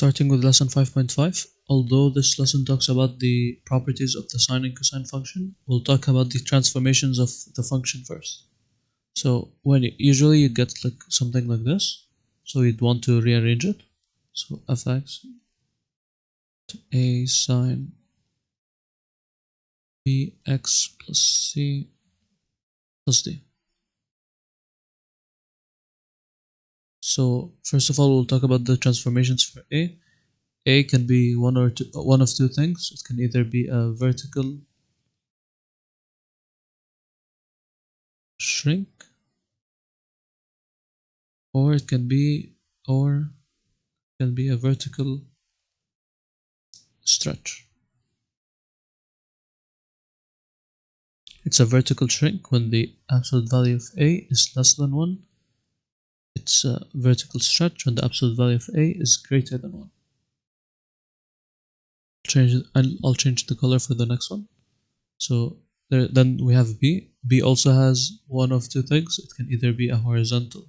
Starting with lesson 5.5, although this lesson talks about the properties of the sine and cosine function, we'll talk about the transformations of the function first. So usually you get like something like this, so you'd want to rearrange it. So fx a sine bx plus c plus d. So first of all, we'll talk about the transformations for a. A can be one of two things. It can either be a vertical shrink, or it can be a vertical stretch. It's a vertical shrink when the absolute value of a is less than 1. It's a vertical stretch when the absolute value of a is greater than 1. I'll change the color for the next one. So then we have b. B also has one of two things. It can either be a horizontal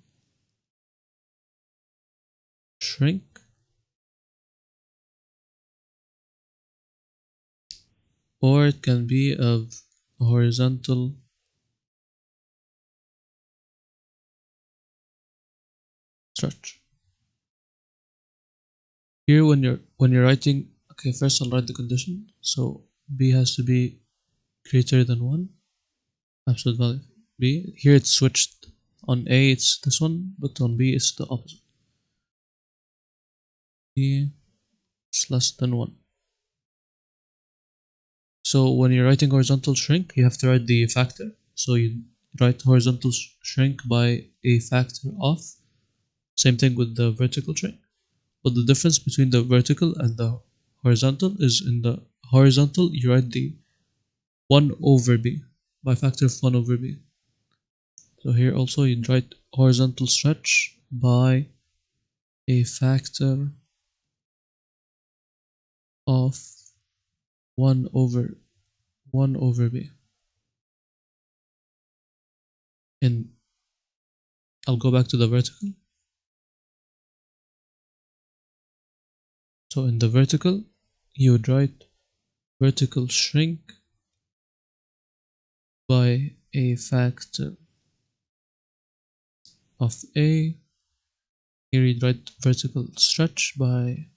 shrink, or it can be a horizontal stretch. Here when you're writing, okay, first I'll write the condition. So b has to be greater than 1, absolute value of b. Here it's switched. On a it's this one, but on b it's the opposite. B is less than 1. So when you're writing horizontal shrink, you have to write the factor. So you write horizontal shrink by a factor of, same thing with the vertical shrink. But the difference between the vertical and the horizontal is in the horizontal you write the 1 over b by factor of 1 over b. So here also you write horizontal stretch by a factor of 1 over b. And I'll go back to the vertical. So in the vertical, you would write vertical shrink by a factor of a. Here you'd write vertical stretch by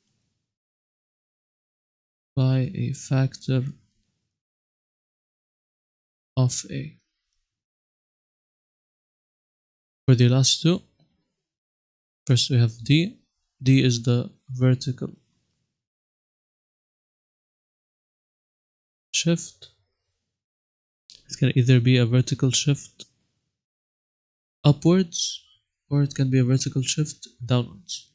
a factor of a. For the last two, first we have d. D is the vertical shift. It can either be a vertical shift upwards, or it can be a vertical shift downwards.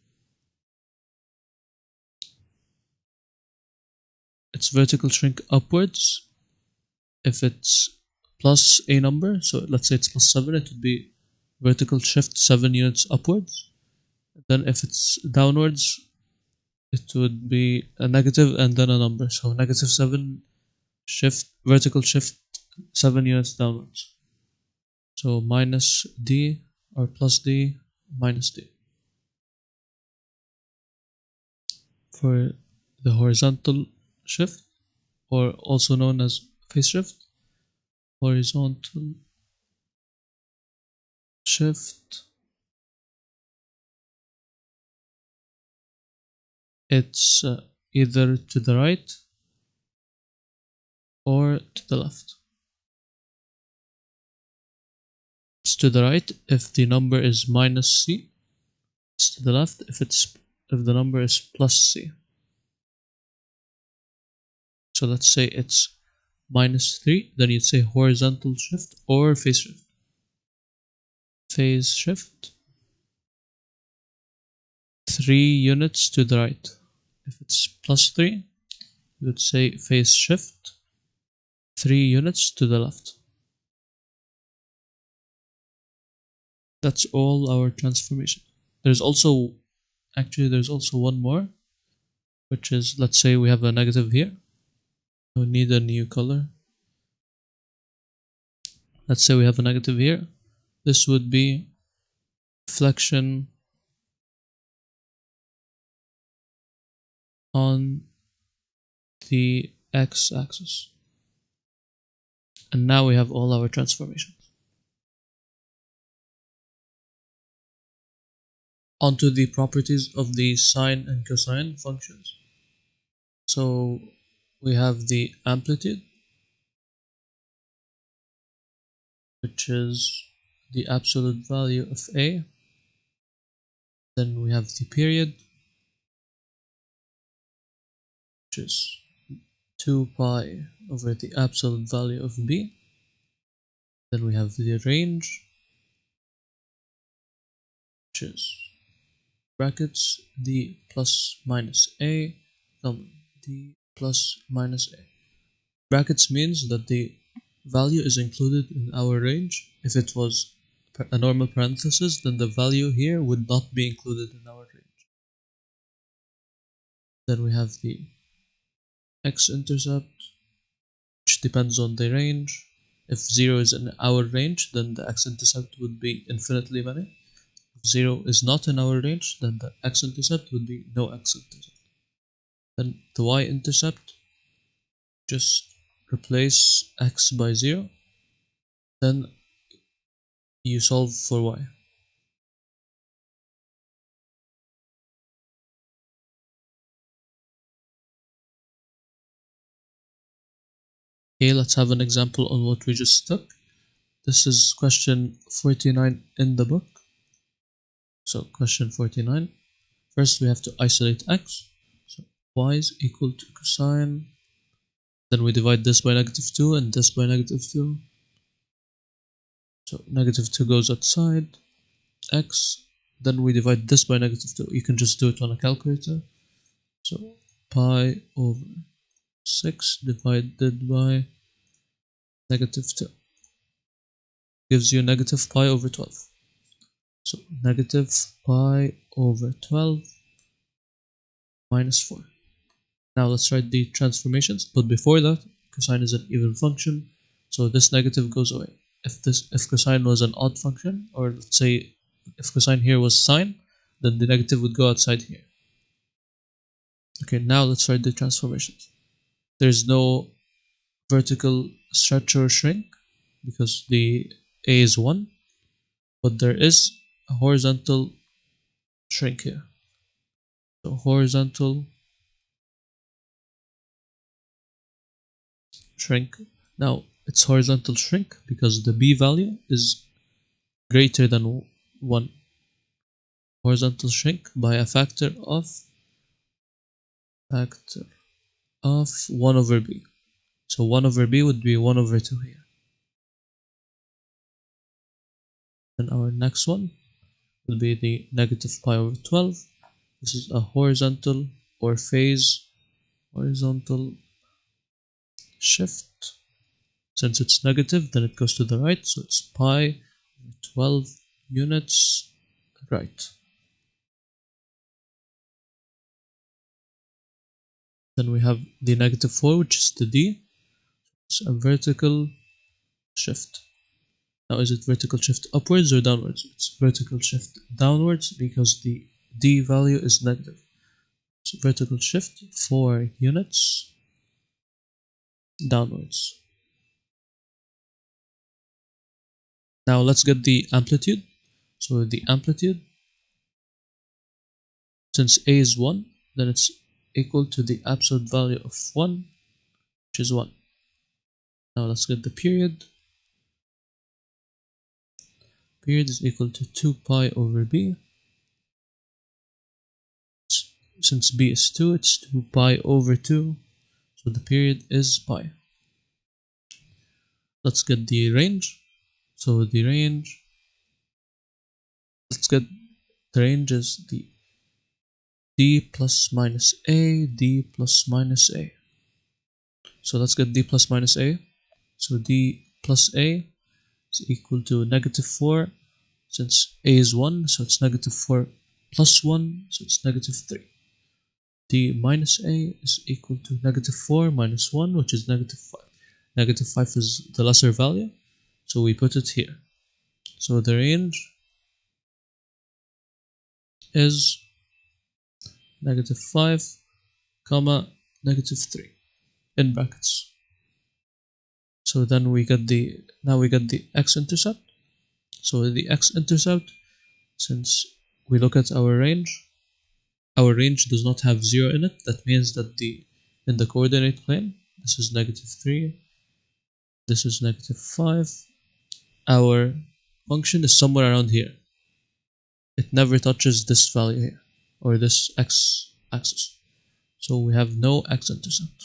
It's vertical shrink upwards if it's plus a number. So let's say it's plus 7, it would be vertical shift 7 units upwards. Then if it's downwards, it would be a negative and then a number. So negative 7 shift, vertical shift 7 units downwards. So minus d or plus d minus d. For the horizontal shift, or also known as phase shift, horizontal shift, it's either to the right or to the left. It's to the right if the number is minus c. It's to the left if the number is plus c. So let's say it's minus 3, then you'd say horizontal shift or phase shift. Phase shift 3 units to the right. If it's plus 3, you would say phase shift 3 units to the left. That's all our transformation. There's also one more, which is, let's say we have a negative here. We need a new color. Let's say we have a negative here. This would be flexion on the x-axis. And now we have all our transformations. Onto the properties of the sine and cosine functions. So we have the amplitude, which is the absolute value of a. Then we have the period, which is 2 pi over the absolute value of b. Then we have the range, which is brackets d plus minus a, d plus minus a. Brackets means that the value is included in our range. If it was a normal parenthesis, then the value here would not be included in our range. Then we have the x-intercept, which depends on the range. If 0 is in our range, then the x-intercept would be infinitely many. If 0 is not in our range, then the x-intercept would be no x-intercept. Then the y-intercept, just replace x by 0, then you solve for y. Okay, let's have an example on what we just took. This is question 49 in the book. So question 49. First we have to isolate x. So y is equal to cosine. Then we divide this by -2 and this by -2. So -2 goes outside. X. Then we divide this by -2. You can just do it on a calculator. So pi over 6 divided by -2 gives you negative pi over 12. So negative pi over 12 minus 4. Now let's write the transformations, but before that, cosine is an even function, so this negative goes away. If cosine was an odd function, or let's say if cosine here was sine, then the negative would go outside here. Okay, now let's write the transformations. There's no vertical stretch or shrink because the a is 1, but there is a horizontal shrink here. So horizontal shrink. Now it's horizontal shrink because the b value is greater than 1. Horizontal shrink by a factor of 1 over b. So 1 over b would be 1 over 2 here. Then our next one will be the negative pi over 12. This is a horizontal or phase horizontal shift. Since it's negative, then it goes to the right, so it's pi over 12 units right. Then we have the -4, which is the d. It's a vertical shift. Now, is it vertical shift upwards or downwards? It's vertical shift downwards because the d value is negative. So vertical shift 4 units downwards. Now let's get the amplitude. So the amplitude, since a is 1, then it's equal to the absolute value of 1, which is 1. Now let's get the period. Period is equal to 2 pi over b. Since b is 2, it's 2 pi over 2. So the period is pi. Let's get the range. So the range, let's get the range is the d plus minus a, d plus minus a. So let's get d plus minus a. So d plus a is equal to -4. Since a is 1, so it's -4 plus 1, so it's -3. D minus a is equal to -4 minus 1, which is -5. -5 is the lesser value, so we put it here. So the range is -5 comma -3 in brackets. So then we get the now we get the x-intercept. So the x-intercept, since we look at our range does not have 0 in it. That means that in the coordinate plane, this is -3, this is -5. Our function is somewhere around here. It never touches this value here, or this x-axis. So we have no x-intercept.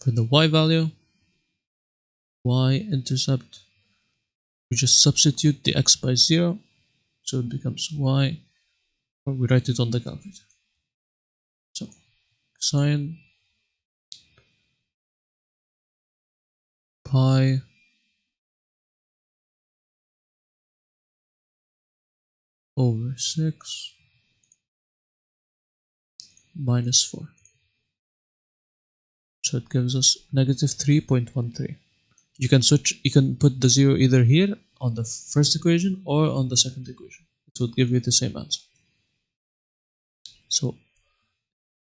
For the y value, y-intercept, we just substitute the x by 0, so it becomes y, or we write it on the calculator. So sine pi over 6 minus 4. So it gives us -3.13. You can put the 0 either here on the first equation or on the second equation. It would give you the same answer. So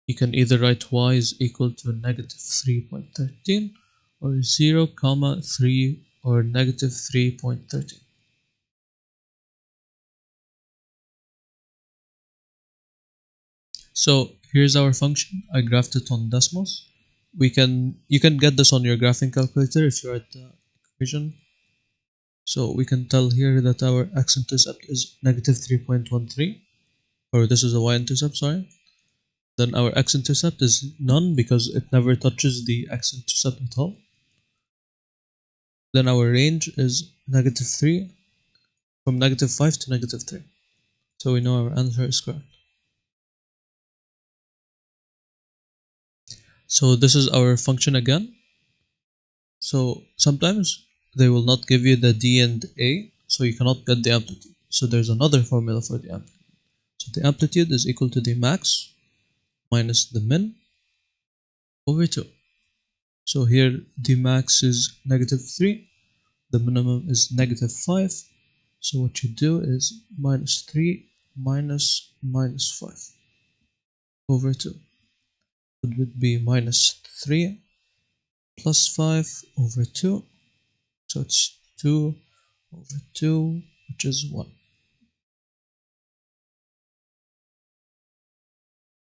you can either write y is equal to -3.13 or 0, 3 or -3.13. So here's our function. I graphed it on Desmos. You can get this on your graphing calculator if you write the equation. So we can tell here that our x-intercept is -3.13, or this is a y-intercept, sorry. Then our x-intercept is none because it never touches the x-intercept at all. Then our range is -3, from -5 to -3. So we know our answer is correct. So this is our function again. So sometimes they will not give you the d and a, so you cannot get the amplitude. So there's another formula for the amplitude. So the amplitude is equal to the max minus the min over 2. So here the max is -3, the minimum is -5. So what you do is -3 minus -5 over 2. It would be -3 plus 5 over 2. So it's 2 over 2, which is 1.